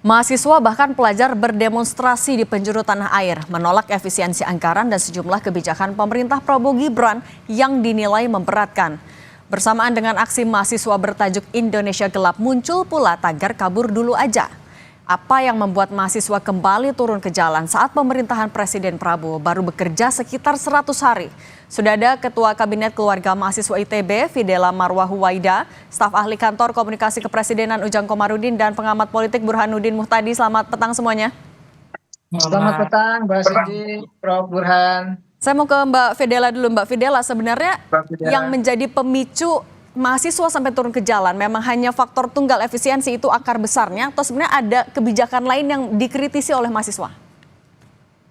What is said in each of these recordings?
Mahasiswa bahkan pelajar berdemonstrasi di penjuru tanah air, menolak efisiensi anggaran dan sejumlah kebijakan pemerintah Prabowo Gibran yang dinilai memberatkan. Bersamaan dengan aksi mahasiswa bertajuk Indonesia Gelap, muncul pula tagar kabur dulu aja. Apa yang membuat mahasiswa kembali turun ke jalan saat pemerintahan Presiden Prabowo baru bekerja sekitar 100 hari? Sudah ada Ketua Kabinet Keluarga Mahasiswa ITB, Fidela Marwah Huwaida, staf ahli kantor komunikasi kepresidenan Ujang Komarudin, dan pengamat politik Burhanuddin Muhtadi. Selamat petang semuanya. Selamat petang, Mbak Cindy, Prof. Burhan. Saya mau ke Mbak Fidela dulu. Mbak Fidela, sebenarnya Mbak Fidela. yang menjadi pemicu mahasiswa sampai turun ke jalan memang hanya faktor tunggal efisiensi itu akar besarnya, atau sebenarnya ada kebijakan lain yang dikritisi oleh mahasiswa?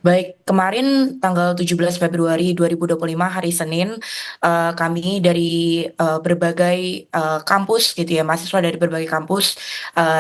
Baik, kemarin tanggal 17 Februari 2025 hari Senin, kami dari berbagai kampus gitu ya, mahasiswa dari berbagai kampus,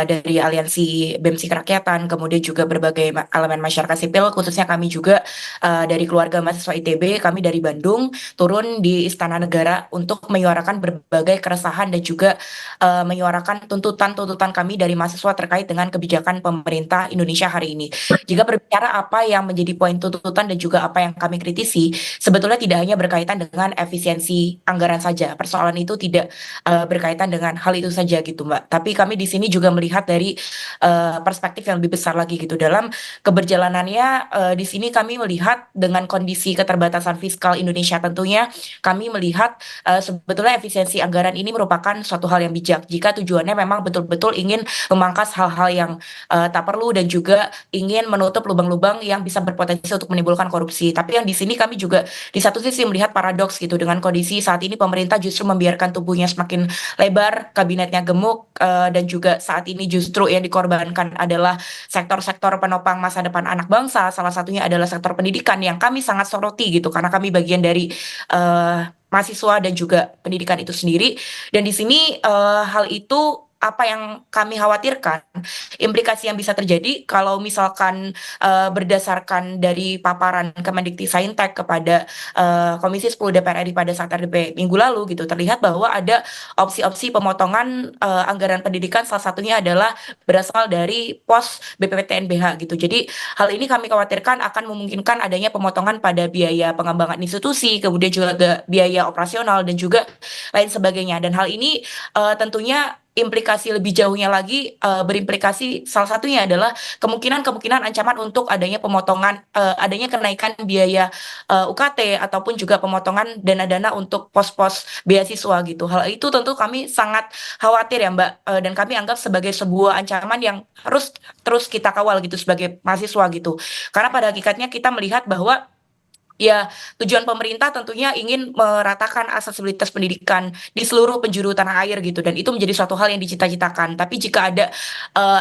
dari Aliansi BEM Kerakyatan, kemudian juga berbagai elemen masyarakat sipil, khususnya kami juga dari keluarga mahasiswa ITB, kami dari Bandung, turun di Istana Negara untuk menyuarakan berbagai keresahan dan juga menyuarakan tuntutan-tuntutan kami dari mahasiswa terkait dengan kebijakan pemerintah Indonesia hari ini. Jika berbicara apa yang menjadi poin tuntutan dan juga apa yang kami kritisi, sebetulnya tidak hanya berkaitan dengan efisiensi anggaran saja. Persoalan itu tidak berkaitan dengan hal itu saja gitu, Mbak. Tapi kami di sini juga melihat dari perspektif yang lebih besar lagi gitu. Dalam keberjalanannya di sini kami melihat dengan kondisi keterbatasan fiskal Indonesia tentunya, kami melihat sebetulnya efisiensi anggaran ini merupakan suatu hal yang bijak jika tujuannya memang betul-betul ingin memangkas hal-hal yang tak perlu dan juga ingin menutup lubang-lubang yang bisa berpotensi untuk menimbulkan korupsi. Tapi yang di sini kami juga di satu sisi melihat paradoks gitu dengan kondisi saat ini pemerintah justru membiarkan tubuhnya semakin lebar, kabinetnya gemuk, dan juga saat ini justru yang dikorbankan adalah sektor-sektor penopang masa depan anak bangsa. Salah satunya adalah sektor pendidikan yang kami sangat soroti gitu karena kami bagian dari mahasiswa dan juga pendidikan itu sendiri. Dan di sini hal itu apa yang kami khawatirkan, implikasi yang bisa terjadi kalau misalkan berdasarkan dari paparan Kemendikti-Saintek kepada Komisi 10 DPR RI pada saat RDP minggu lalu gitu, terlihat bahwa ada opsi-opsi pemotongan anggaran pendidikan, salah satunya adalah berasal dari pos BPPTNBH gitu. Jadi hal ini kami khawatirkan akan memungkinkan adanya pemotongan pada biaya pengembangan institusi, kemudian juga biaya operasional dan juga lain sebagainya. Dan hal ini tentunya implikasi lebih jauhnya lagi berimplikasi salah satunya adalah kemungkinan ancaman untuk adanya pemotongan adanya kenaikan biaya UKT ataupun juga pemotongan dana-dana untuk pos-pos beasiswa gitu. Hal itu tentu kami sangat khawatir ya Mbak, dan kami anggap sebagai sebuah ancaman yang harus terus kita kawal gitu sebagai mahasiswa gitu. Karena pada hakikatnya kita melihat bahwa ya, tujuan pemerintah tentunya ingin meratakan aksesibilitas pendidikan di seluruh penjuru tanah air gitu, dan itu menjadi suatu hal yang dicita-citakan. Tapi jika ada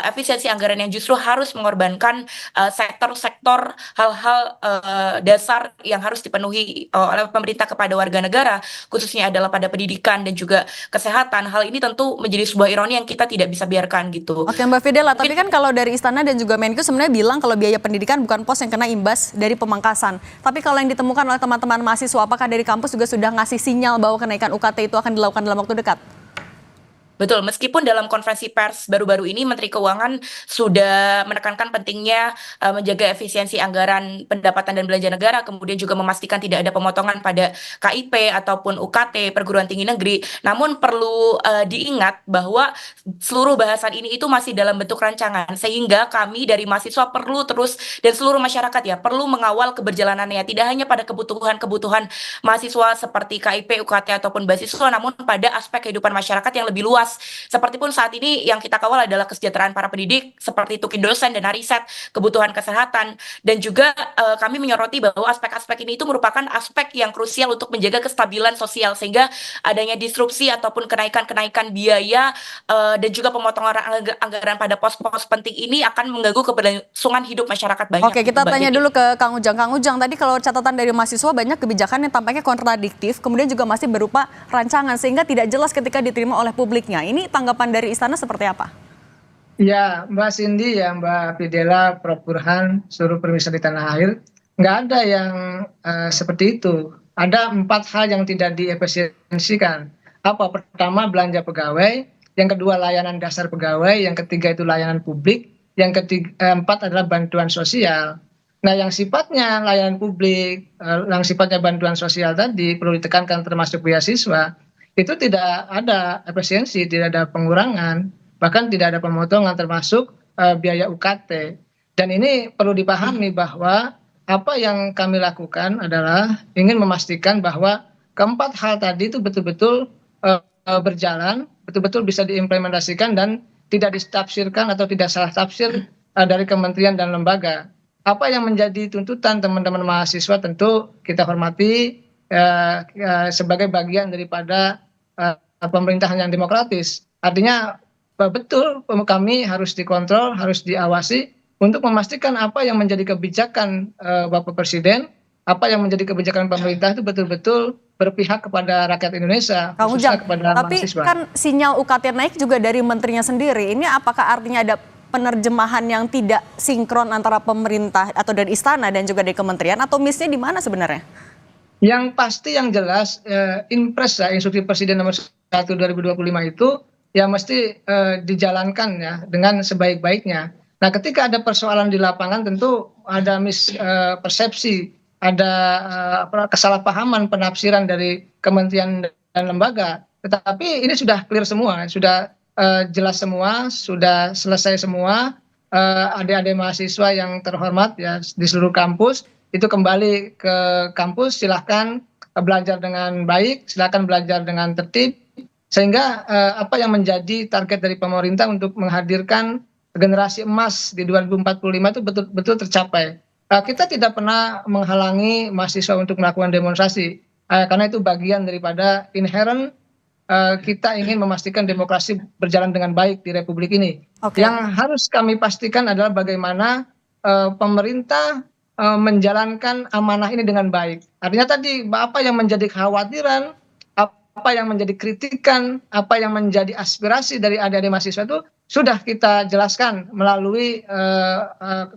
efisiensi anggaran yang justru harus mengorbankan sektor-sektor hal-hal dasar yang harus dipenuhi oleh pemerintah kepada warga negara, khususnya adalah pada pendidikan dan juga kesehatan, hal ini tentu menjadi sebuah ironi yang kita tidak bisa biarkan gitu. Oke Mbak Fidela, tapi kan kalau dari Istana dan juga Menko sebenarnya bilang kalau biaya pendidikan bukan pos yang kena imbas dari pemangkasan. Tapi kalau yang ditemukan oleh teman-teman mahasiswa, apakah dari kampus juga sudah ngasih sinyal bahwa kenaikan UKT itu akan dilakukan dalam waktu dekat? Betul, meskipun dalam konferensi pers baru-baru ini Menteri Keuangan sudah menekankan pentingnya menjaga efisiensi anggaran pendapatan dan belanja negara, kemudian juga memastikan tidak ada pemotongan pada KIP ataupun UKT perguruan tinggi negeri. Namun perlu diingat bahwa seluruh bahasan ini itu masih dalam bentuk rancangan, sehingga kami dari mahasiswa perlu terus dan seluruh masyarakat ya perlu mengawal keberjalanannya, tidak hanya pada kebutuhan-kebutuhan mahasiswa seperti KIP, UKT ataupun beasiswa, namun pada aspek kehidupan masyarakat yang lebih luas. Seperti pun saat ini yang kita kawal adalah kesejahteraan para pendidik, seperti tukin dosen, dana riset, kebutuhan kesehatan, dan juga kami menyoroti bahwa aspek-aspek ini itu merupakan aspek yang krusial untuk menjaga kestabilan sosial, sehingga adanya disrupsi ataupun kenaikan-kenaikan biaya dan juga pemotongan anggaran pada pos-pos penting ini akan mengganggu keberlangsungan hidup masyarakat banyak. Oke, kita tanya dulu ke Kang Ujang. Kang Ujang, tadi kalau catatan dari mahasiswa banyak kebijakan yang tampaknya kontradiktif, kemudian juga masih berupa rancangan sehingga tidak jelas ketika diterima oleh publiknya. Ini tanggapan dari Istana seperti apa? Ya, Mbak Cindy, ya Mbak Fidela, Prof. Burhan, seluruh pemirsa di tanah air, nggak ada yang seperti itu. Ada 4 hal yang tidak diefisiensikan. Apa? Pertama, belanja pegawai. Yang kedua, layanan dasar pegawai. Yang ketiga itu layanan publik. yang keempat adalah bantuan sosial. Nah, yang sifatnya layanan publik, yang sifatnya bantuan sosial tadi perlu ditekankan termasuk beasiswa, itu tidak ada efisiensi, tidak ada pengurangan, bahkan tidak ada pemotongan termasuk biaya UKT. Dan ini perlu dipahami bahwa apa yang kami lakukan adalah ingin memastikan bahwa keempat hal tadi itu betul-betul berjalan, betul-betul bisa diimplementasikan dan tidak ditafsirkan atau tidak salah tafsir dari kementerian dan lembaga. Apa yang menjadi tuntutan teman-teman mahasiswa tentu kita hormati sebagai bagian daripada pemerintahan yang demokratis. Artinya betul kami harus dikontrol, harus diawasi untuk memastikan apa yang menjadi kebijakan Bapak Presiden, apa yang menjadi kebijakan pemerintah itu betul-betul berpihak kepada rakyat Indonesia, Kang khususnya Ujang, kepada tapi mahasiswa. kan sinyal UKT naik juga dari menterinya sendiri. Ini apakah artinya ada penerjemahan yang tidak sinkron antara pemerintah atau dari istana dan juga dari kementerian, atau miss-nya di mana sebenarnya? Yang pasti yang jelas Inpres ya, Instruksi Presiden nomor 1 2025 itu ya mesti dijalankan ya dengan sebaik-baiknya. Nah, ketika ada persoalan di lapangan tentu ada persepsi, ada kesalahpahaman penafsiran dari kementerian dan lembaga. Tetapi ini sudah clear semua, sudah jelas semua, sudah selesai semua. Adik-adik mahasiswa yang terhormat ya di seluruh kampus itu kembali ke kampus, silahkan belajar dengan baik, silahkan belajar dengan tertib, sehingga apa yang menjadi target dari pemerintah untuk menghadirkan generasi emas di 2045 itu betul-betul tercapai. Kita tidak pernah menghalangi mahasiswa untuk melakukan demonstrasi, karena itu bagian daripada inherent kita ingin memastikan demokrasi berjalan dengan baik di Republik ini. Oke. Yang harus kami pastikan adalah bagaimana pemerintah menjalankan amanah ini dengan baik. Artinya tadi apa yang menjadi kekhawatiran, apa yang menjadi kritikan, apa yang menjadi aspirasi dari adik-adik mahasiswa itu sudah kita jelaskan melalui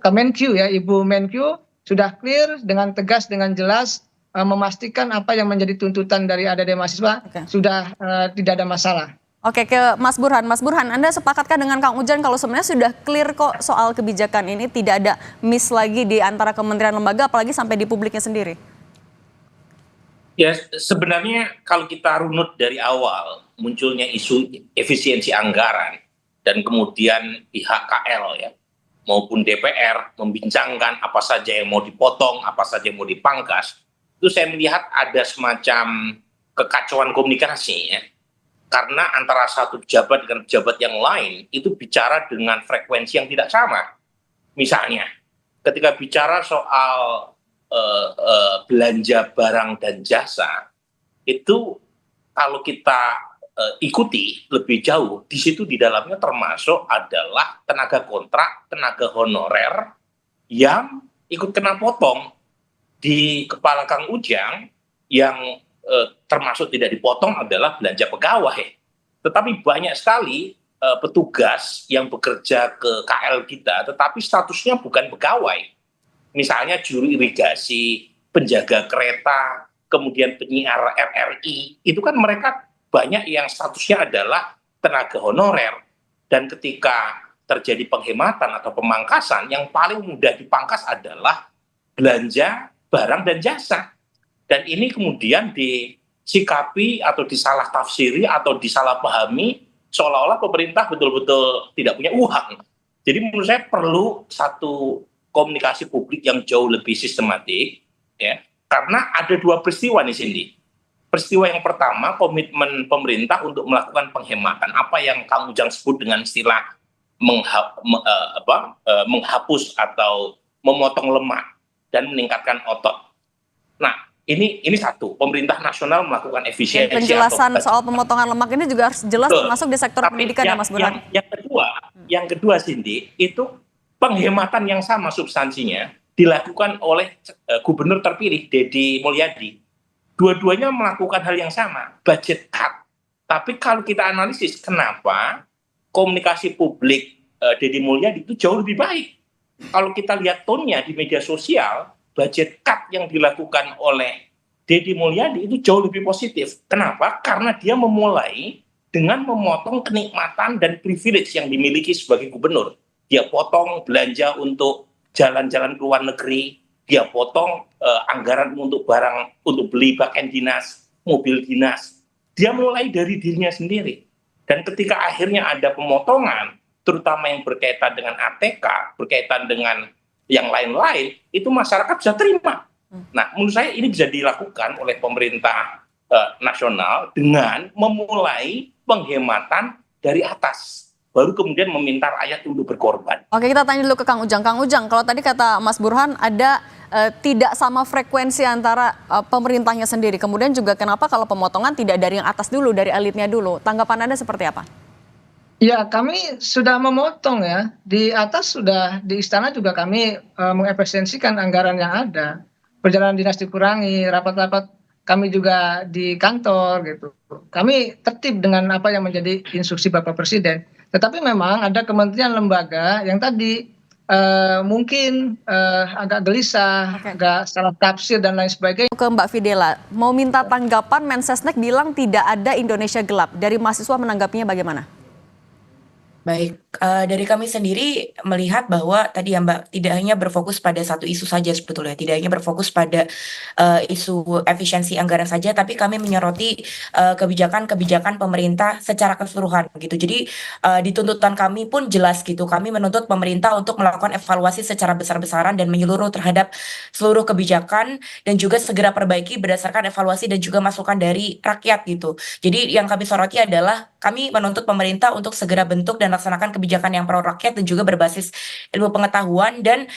Kemenkyu ya, Ibu Menkyu sudah clear dengan tegas, dengan jelas memastikan apa yang menjadi tuntutan dari adik-adik mahasiswa. Oke. Sudah tidak ada masalah. Oke, ke Mas Burhan. Mas Burhan, Anda sepakatkah dengan Kang Ujang kalau sebenarnya sudah clear kok soal kebijakan ini, tidak ada miss lagi di antara kementerian lembaga, apalagi sampai di publiknya sendiri? Ya, sebenarnya kalau kita runut dari awal munculnya isu efisiensi anggaran dan kemudian pihak KL ya maupun DPR membincangkan apa saja yang mau dipotong, apa saja yang mau dipangkas, itu saya melihat ada semacam kekacauan komunikasi ya. Karena antara satu pejabat dengan pejabat yang lain itu bicara dengan frekuensi yang tidak sama. Misalnya, ketika bicara soal belanja barang dan jasa, itu kalau kita ikuti lebih jauh, di situ di dalamnya termasuk adalah tenaga kontrak, tenaga honorer yang ikut kena potong. Di kepala Kang Ujang yang termasuk tidak dipotong adalah belanja pegawai. Tetapi banyak sekali petugas yang bekerja ke KL kita, tetapi statusnya bukan pegawai. Misalnya juru irigasi, penjaga kereta, kemudian penyiar RRI, itu kan mereka banyak yang statusnya adalah tenaga honorer. Dan ketika terjadi penghematan atau pemangkasan, yang paling mudah dipangkas adalah belanja barang dan jasa. Dan ini kemudian disikapi atau disalah tafsiri atau disalahpahami seolah-olah pemerintah betul-betul tidak punya uang. Jadi menurut saya perlu satu komunikasi publik yang jauh lebih sistematik, ya, karena ada dua peristiwa nih Cindy. Peristiwa yang pertama, komitmen pemerintah untuk melakukan penghematan, apa yang Kang Ujang sebut dengan istilah menghapus atau memotong lemak dan meningkatkan otot. Nah, ini satu, pemerintah nasional melakukan efisiensi. Penjelasan soal pemotongan lemak ini juga harus jelas termasuk di sektor pendidikan ya Mas Burhan. Yang kedua Cindy, itu penghematan yang sama substansinya dilakukan oleh gubernur terpilih Deddy Mulyadi. Dua-duanya melakukan hal yang sama, budget cut. Tapi kalau kita analisis kenapa komunikasi publik Deddy Mulyadi itu jauh lebih baik. Kalau kita lihat tone-nya di media sosial, budget cut yang dilakukan oleh Deddy Mulyadi itu jauh lebih positif. Kenapa? Karena dia memulai dengan memotong kenikmatan dan privilege yang dimiliki sebagai gubernur. dia potong belanja untuk jalan-jalan ke luar negeri, dia potong anggaran untuk barang, untuk beli pakaian dinas, mobil dinas. Dia mulai dari dirinya sendiri. Dan ketika akhirnya ada pemotongan, terutama yang berkaitan dengan ATK, berkaitan dengan yang lain-lain, itu masyarakat bisa terima. Nah, menurut saya ini bisa dilakukan oleh pemerintah nasional dengan memulai penghematan dari atas. Baru kemudian meminta rakyat untuk berkorban. Oke, kita tanya dulu ke Kang Ujang. Kang Ujang, kalau tadi kata Mas Burhan ada tidak sama frekuensi antara pemerintahnya sendiri. Kemudian juga kenapa kalau pemotongan tidak dari yang atas dulu, dari elitnya dulu. Tanggapan Anda seperti apa? Ya, kami sudah memotong ya. Di atas sudah, di istana juga kami mengefisiensikan anggaran yang ada. Perjalanan dinas dikurangi, rapat-rapat kami juga di kantor gitu. Kami tertib dengan apa yang menjadi instruksi Bapak Presiden. Tetapi memang ada kementerian lembaga yang tadi mungkin agak gelisah, agak salah tafsir dan lain sebagainya. Ke Mbak Fidela, mau minta tanggapan Mensesnek bilang tidak ada Indonesia gelap. Dari mahasiswa menanggapinya bagaimana? Baik, dari kami sendiri melihat bahwa tadi ya Mbak, tidak hanya berfokus pada satu isu saja sebetulnya, tidak hanya berfokus pada isu efisiensi anggaran saja, tapi kami menyoroti kebijakan-kebijakan pemerintah secara keseluruhan gitu. Jadi di tuntutan kami pun jelas gitu, kami menuntut pemerintah untuk melakukan evaluasi secara besar-besaran dan menyeluruh terhadap seluruh kebijakan dan juga segera perbaiki berdasarkan evaluasi dan juga masukan dari rakyat gitu. Jadi yang kami soroti adalah kami menuntut pemerintah untuk segera bentuk dan laksanakan kebijakan yang pro rakyat dan juga berbasis ilmu pengetahuan, dan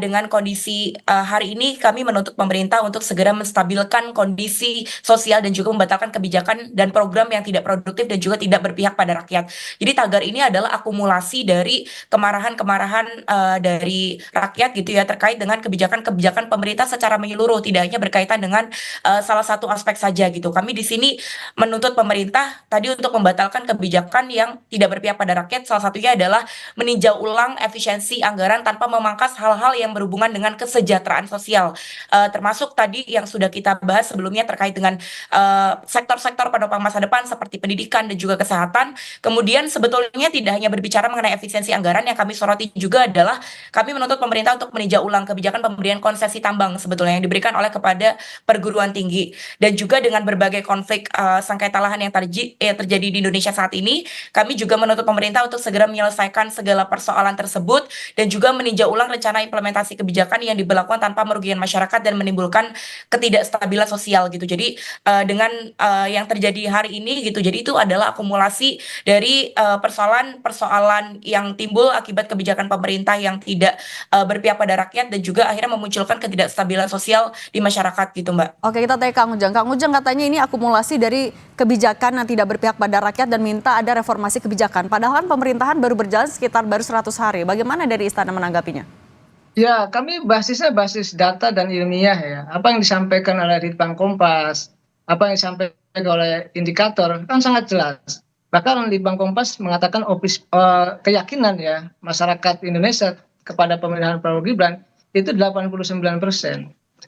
dengan kondisi hari ini kami menuntut pemerintah untuk segera menstabilkan kondisi sosial dan juga membatalkan kebijakan dan program yang tidak produktif dan juga tidak berpihak pada rakyat. Jadi tagar ini adalah akumulasi dari kemarahan-kemarahan dari rakyat gitu ya, terkait dengan kebijakan-kebijakan pemerintah secara menyeluruh, tidak hanya berkaitan dengan salah satu aspek saja gitu. Kami di sini menuntut pemerintah tadi untuk membatalkan kebijakan yang tidak berpihak pada rakyat. Salah satunya adalah meninjau ulang efisiensi anggaran tanpa memangkas hal-hal yang berhubungan dengan kesejahteraan sosial, termasuk tadi yang sudah kita bahas sebelumnya terkait dengan sektor-sektor penopang masa depan seperti pendidikan dan juga kesehatan. Kemudian sebetulnya tidak hanya berbicara mengenai efisiensi anggaran, yang kami soroti juga adalah kami menuntut pemerintah untuk meninjau ulang kebijakan pemberian konsesi tambang sebetulnya yang diberikan oleh kepada perguruan tinggi, dan juga dengan berbagai konflik sengketa lahan yang terjadi di Indonesia saat ini, kami juga menuntut pemerintah untuk segera menyelesaikan segala persoalan tersebut dan juga meninjau ulang rencana implementasi kebijakan yang diberlakukan tanpa merugikan masyarakat dan menimbulkan ketidakstabilan sosial gitu. Jadi dengan yang terjadi hari ini gitu, jadi itu adalah akumulasi dari persoalan-persoalan yang timbul akibat kebijakan pemerintah yang tidak berpihak pada rakyat dan juga akhirnya memunculkan ketidakstabilan sosial di masyarakat gitu Mbak. Oke, kita tanya Kang Ujang. Kang Ujang katanya ini akumulasi dari kebijakan yang tidak berpihak pada rakyat dan minta ada reformasi kebijakan. Padahal kan pemerintahan baru berjalan sekitar 100 hari. Bagaimana dari istana menanggapinya? Ya, kami basisnya basis data dan ilmiah ya. Apa yang disampaikan oleh Litbang Kompas, apa yang disampaikan oleh indikator kan sangat jelas. Bahkan Litbang Kompas mengatakan keyakinan ya masyarakat Indonesia kepada pemerintahan Prabowo Gibran itu 89%.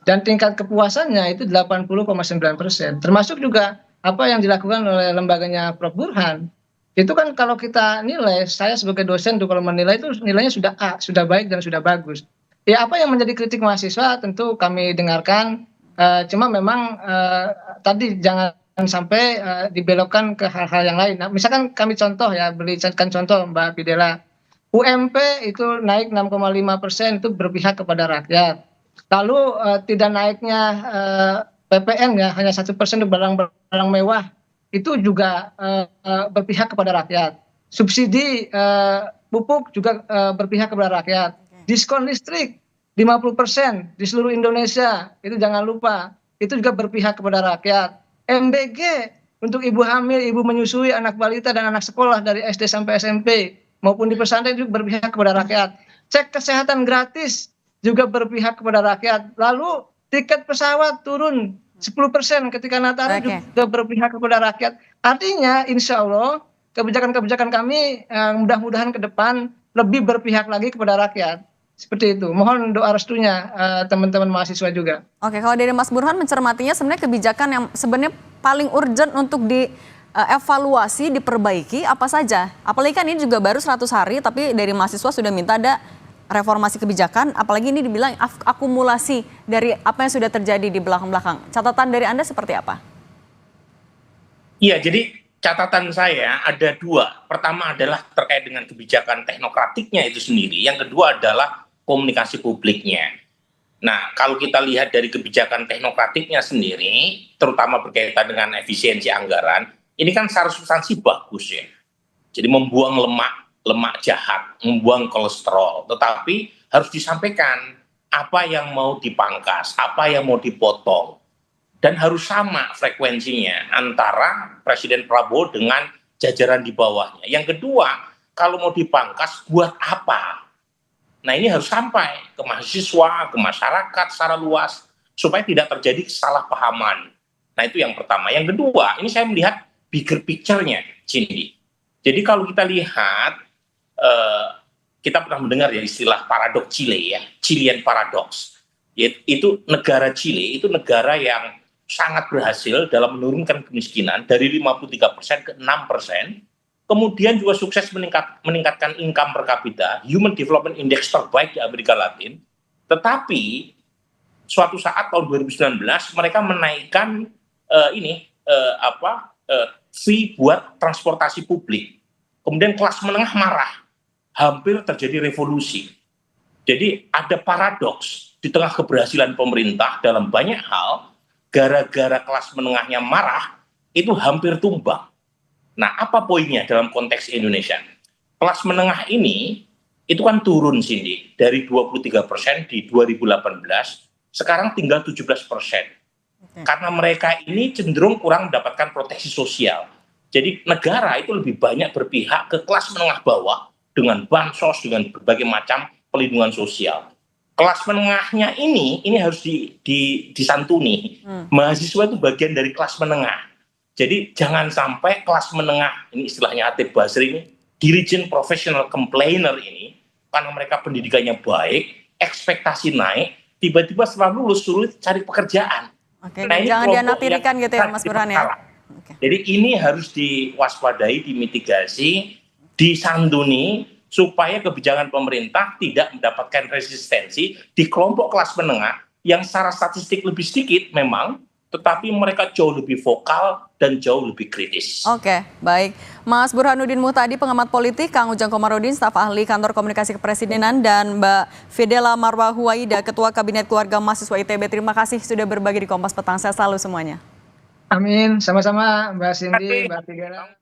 Dan tingkat kepuasannya itu 80,9%. Termasuk juga apa yang dilakukan oleh lembaganya Prof. Burhan. Itu kan kalau kita nilai, saya sebagai dosen tuh kalau menilai itu nilainya sudah A, sudah baik dan sudah bagus. Ya apa yang menjadi kritik mahasiswa tentu kami dengarkan, cuma memang tadi jangan sampai dibelokkan ke hal-hal yang lain. Nah, misalkan kami contoh ya, berikan contoh Mbak Fidela, UMP itu naik 6,5% itu berpihak kepada rakyat. Lalu tidak naiknya PPN ya hanya 1% untuk barang-barang mewah, itu juga berpihak kepada rakyat. Subsidi pupuk juga berpihak kepada rakyat. Diskon listrik 50% di seluruh Indonesia, itu jangan lupa, itu juga berpihak kepada rakyat. MBG untuk ibu hamil, ibu menyusui, anak balita dan anak sekolah dari SD sampai SMP maupun di pesantren juga berpihak kepada rakyat. Cek kesehatan gratis juga berpihak kepada rakyat. Lalu tiket pesawat turun 10% ketika Nataru juga berpihak kepada rakyat. Artinya insya Allah kebijakan-kebijakan kami mudah-mudahan ke depan lebih berpihak lagi kepada rakyat. Seperti itu. Mohon doa restunya teman-teman mahasiswa juga. Oke, kalau dari Mas Burhan mencermatinya sebenarnya kebijakan yang sebenarnya paling urgent untuk evaluasi, diperbaiki apa saja? Apalagi kan ini juga baru 100 hari, tapi dari mahasiswa sudah minta ada reformasi kebijakan, apalagi ini dibilang akumulasi dari apa yang sudah terjadi di belakang-belakang. Catatan dari Anda seperti apa? Iya, jadi catatan saya ada dua. Pertama adalah terkait dengan kebijakan teknokratiknya itu sendiri. Yang kedua adalah komunikasi publiknya. Nah, kalau kita lihat dari kebijakan teknokratiknya sendiri, terutama berkaitan dengan efisiensi anggaran, ini kan secara substansi bagus ya. Jadi membuang lemak jahat, membuang kolesterol. Tetapi harus disampaikan apa yang mau dipangkas, apa yang mau dipotong. Dan harus sama frekuensinya antara Presiden Prabowo dengan jajaran di bawahnya. Yang kedua, kalau mau dipangkas, buat apa? Nah, ini harus sampai ke mahasiswa, ke masyarakat secara luas, supaya tidak terjadi kesalahpahaman. Nah, itu yang pertama. Yang kedua, ini saya melihat bigger picture-nya, Cindy. Jadi kalau kita lihat, kita pernah mendengar ya istilah paradoks Chile ya, Chilean paradox. Itu negara Chile, itu negara yang sangat berhasil dalam menurunkan kemiskinan dari 53% ke 6%, kemudian juga sukses meningkatkan income per kapita, Human Development Index terbaik di Amerika Latin, tetapi suatu saat tahun 2019 mereka menaikkan fee buat transportasi publik. Kemudian kelas menengah marah, hampir terjadi revolusi. Jadi ada paradoks di tengah keberhasilan pemerintah dalam banyak hal, gara-gara kelas menengahnya marah, itu hampir tumbang. Nah, apa poinnya dalam konteks Indonesia? Kelas menengah ini, itu kan turun, Cindy, dari 23% di 2018, sekarang tinggal 17%. Karena mereka ini cenderung kurang mendapatkan proteksi sosial. Jadi negara itu lebih banyak berpihak ke kelas menengah bawah, dengan bansos, dengan berbagai macam pelindungan sosial. Kelas menengahnya ini harus disantuni. Mahasiswa itu bagian dari kelas menengah. Jadi jangan sampai kelas menengah, ini istilahnya Hatip Basri ini, dirigent professional complainer ini, karena mereka pendidikannya baik, ekspektasi naik, tiba-tiba setelah lulus sulit cari pekerjaan. Oke, Nah, ini jangan dianaktirikan gitu ya Mas Burhan ya. Oke. Jadi ini harus diwaspadai, dimitigasi, disanduni, supaya kebijakan pemerintah tidak mendapatkan resistensi di kelompok kelas menengah yang secara statistik lebih sedikit memang, tetapi mereka jauh lebih vokal dan jauh lebih kritis. Oke, baik. Mas Burhanuddin Muhtadi, pengamat politik, Kang Ujang Komarudin, staf ahli Kantor Komunikasi Kepresidenan, dan Mbak Fidela Marwah Huwaida, Ketua Kabinet Keluarga Mahasiswa ITB. Terima kasih sudah berbagi di Kompas Petang. Saya selalu semuanya. Amin, sama-sama Mbak Cindy, Mbak Fidela.